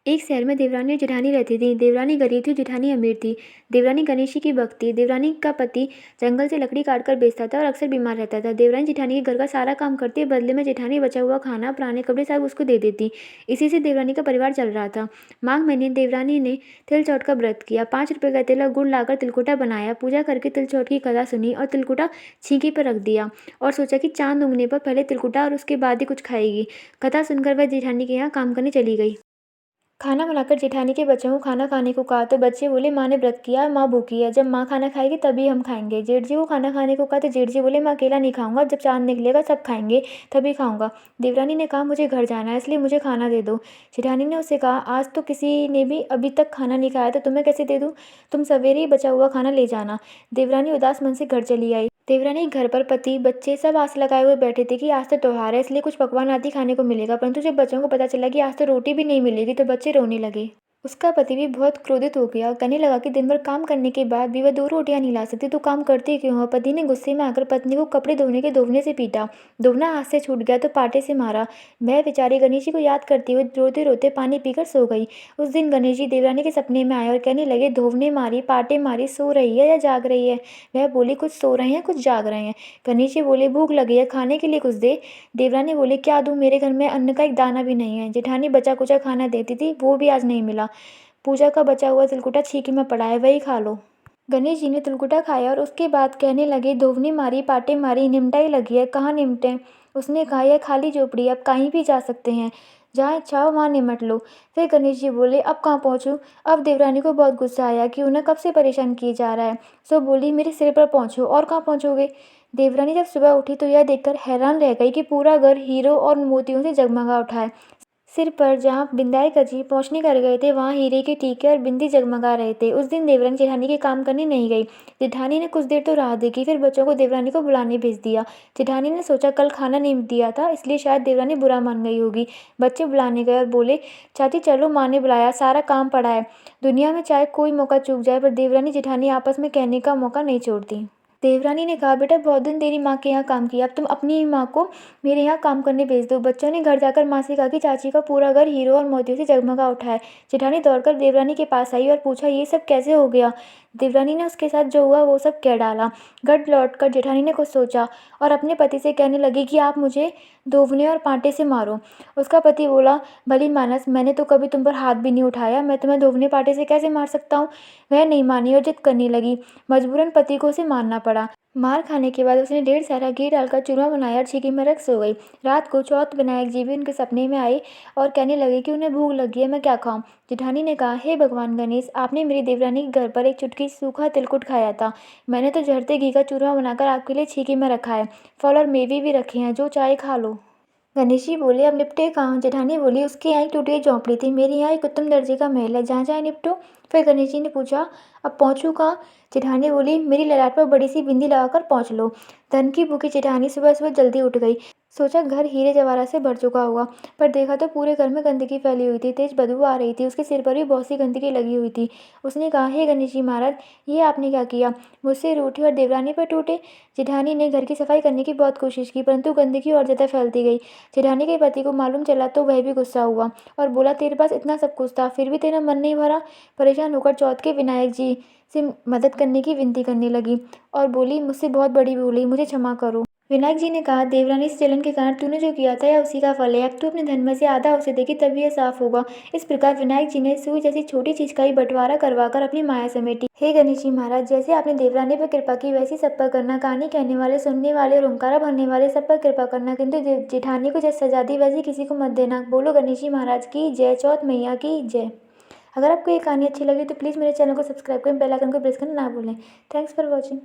एक शहर में देवरानी और जेठानी रहती थी। देवरानी गरीब थी, जेठानी अमीर थी। देवरानी गणेश जी की भक्त थी। देवरानी का पति जंगल से लकड़ी काट कर बेचता था और अक्सर बीमार रहता था। देवरानी जेठानी के घर का सारा काम करती, बदले में जेठानी बचा हुआ खाना, पुराने कपड़े सब उसको दे देती। इसी से देवरानी का परिवार चल रहा था। माघ महीने देवरानी ने तिल चौथ का व्रत किया। 5 रुपए का तिल और गुड़ लाकर तिलकुटा बनाया। पूजा करके तिल चौथ की कथा सुनी और तिलकुटा छींके पर रख दिया और सोचा कि चांद उगने पर पहले तिलकुटा और उसके बाद ही कुछ खाएगी। कथा सुनकर वह जेठानी के यहाँ काम करने चली गई। खाना बनाकर जेठानी के बच्चों को खाना खाने को कहा तो बच्चे बोले माँ ने व्रत किया, माँ भूखी है, जब माँ खाना खाएगी तभी हम खाएंगे। जेठ जी को खाना खाने को कहा तो जेठ जी बोले मैं अकेला नहीं खाऊंगा, जब चांद निकलेगा सब खाएंगे तभी खाऊंगा। देवरानी ने कहा मुझे घर जाना है इसलिए मुझे खाना दे दो। जेठानी ने उससे कहा आज तो किसी ने भी अभी तक खाना नहीं खाया तो तुम्हें कैसे दे दूँ, तुम सवेरे ही बचा हुआ खाना ले जाना। देवरानी उदास मन से घर चली आई। देवरानी के घर पर पति बच्चे सब आस लगाए हुए बैठे थे कि आज तो त्योहार है इसलिए कुछ पकवान आदि खाने को मिलेगा, परंतु जब बच्चों को पता चला कि आज तो रोटी भी नहीं मिलेगी तो बच्चे रोने लगे। उसका पति भी बहुत क्रोधित हो गया, कहने लगा कि दिन भर काम करने के बाद भी वह 2 रोटियां नहीं ला सकती तो काम करती क्यों हो। पति ने गुस्से में आकर पत्नी को कपड़े धोने के धोवने से पीटा। धोना हाथ से छूट गया तो पाटे से मारा। वह बेचारी गणेश जी को याद करते हुए रोते रोते पानी पीकर सो गई। उस दिन गणेश जी देवरानी के सपने में आए और कहने लगे धोवने मारी, पाटे मारी, सो रही है या जाग रही है। वह बोली कुछ सो रहे हैं कुछ जाग रहे हैं। गणेश जी बोले भूख लगी है, खाने के लिए कुछ दे। देवरानी बोली क्या दूं, मेरे घर में अन्न का एक दाना भी नहीं है। जेठानी बचा कुचा खाना देती थी, वो भी आज नहीं मिला। पूजा का बचा हुआ तिलकुटा छींके में पड़ा है, वही खा लो। गणेश जी ने तिलकुटा खाया और उसके बाद कहने लगे धोवनी मारी, पाटे मारी, निमटा ही लगी है, कहाँ निमटे। उसने कहा यह खाली झोपड़ी, अब कहीं भी जा सकते हैं, जहाँ इच्छा हो वहाँ निमट लो। फिर गणेश जी बोले अब कहाँ पहुँचूँ। अब देवरानी को बहुत गुस्सा आया कि उन्हें कब से परेशान किए जा रहा है, सो बोली मेरे सिर पर पहुँचो। और कहाँ पहुँचोगे। देवरानी जब सुबह उठी तो यह देखकर हैरान रह गई कि पूरा घर हीरो और मोतियों से जगमगा उठा है। सिर पर जहाँ बिंदाई कजी पहुँचने कर गए थे वहाँ हीरे के टीके और बिंदी जगमगा रहे थे। उस दिन देवरानी जेठानी के काम करने नहीं गई। जेठानी ने कुछ देर तो राह देखी, फिर बच्चों को देवरानी को बुलाने भेज दिया। जेठानी ने सोचा कल खाना नहीं दिया था इसलिए शायद देवरानी बुरा मान गई होगी। बच्चे बुलाने गए और बोले चाची चलो, माँ ने बुलाया, सारा काम पड़ा है। दुनिया में चाहे कोई मौका चूक जाए पर देवरानी जेठानी आपस में कहने का मौका नहीं छोड़ती। देवरानी ने कहा बेटा बहुत दिन तेरी माँ के यहाँ काम किया, अब तुम अपनी ही माँ को मेरे यहाँ काम करने भेज दो। बच्चों ने घर जाकर माँ से कहा कि चाची का पूरा घर हीरो और मोतियों से जगमगा उठा है। जेठानी दौड़कर देवरानी के पास आई और पूछा ये सब कैसे हो गया। देवरानी ने उसके साथ जो हुआ वो सब कह डाला। घर लौटकर जेठानी ने कुछ सोचा और अपने पति से कहने लगी कि आप मुझे धोवने और पांटे से मारो। उसका पति बोला भली मानस, मैंने तो कभी तुम पर हाथ भी नहीं उठाया, मैं तुम्हें धोवने पाटे से कैसे मार सकता हूँ। वह नहीं मानी और जिद करने लगी। मजबूरन पति को उसे मारना पड़ा। मार खाने के बाद उसने ढेर सारा घी डालकर चूरमा बनाया और छींके में रख सो गई। रात को चौथ विनायक जी भी उनके सपने में आए और कहने लगे कि उन्हें भूख लगी है, मैं क्या खाऊं। जेठानी ने कहा हे भगवान गणेश, आपने मेरी देवरानी के घर पर एक चुटकी सूखा तिलकुट खाया था, मैंने तो झरते घी का चूरमा बनाकर आपके लिए छींके में रखा है, फल और मेवे भी रखे हैं, जो चाहे खा लो। गणेश जी बोले अब निपटे कहाँ। जेठानी बोली उसके यहाँ एक टूटी हुई झोंपड़ी थी, मेरे यहाँ एक उत्तम दर्जे का महल है, जहाँ चाहे निपटो। फिर गणेश जी ने पूछा अब पहुँचूँ कहाँ। जेठानी बोली मेरी ललाट पर बड़ी सी बिंदी लगाकर पहुँच लो। धन की भूखी जेठानी सुबह सुबह जल्दी उठ गई। सोचा घर हीरे जवाहरात से भर चुका होगा, पर देखा तो पूरे घर में गंदगी फैली हुई थी, तेज बदबू आ रही थी, उसके सिर पर भी बहुत सी गंदगी लगी हुई थी। उसने कहा हे गणेश जी महाराज, ये आपने क्या किया, मुझसे रूठी और देवरानी पर टूटे। जेठानी ने घर की सफाई करने की बहुत कोशिश की, परंतु गंदगी और ज़्यादा फैलती गई। जेठानी के पति को मालूम चला तो वह भी गुस्सा हुआ और बोला तेरे पास इतना सब कुछ था फिर भी तेरा मन नहीं भरा। परेशान होकर चौथ के विनायक जी से मदद करने की विनती करने लगी और बोली मुझसे बहुत बड़ी भूल हुई, मुझे क्षमा करो। विनायक जी ने कहा देवरानी से जलन के कारण तूने जो किया था यह उसी का फल है, अब तू अपने धन में से आधा उसे देगी तभी यह साफ होगा। इस प्रकार विनायक जी ने सुई जैसी छोटी चीज का ही बंटवारा करवाकर अपनी माया समेटी। हे गणेश जी महाराज, जैसे आपने देवरानी पर कृपा की वैसी सब पर करना, कहानी कहने वाले, सुनने वाले और ओंकारा भरने वाले सब पर कृपा करना, किंतु जेठानी को जैसे सजा दी वैसी किसी को मत देना। बोलो गणेश जी महाराज की जय, चौथ मैया की जय। अगर आपको ये कहानी अच्छी लगी तो प्लीज़ मेरे चैनल को सब्सक्राइब करें, बेल आइकन को प्रेस करना ना भूलें। Thanks for watching.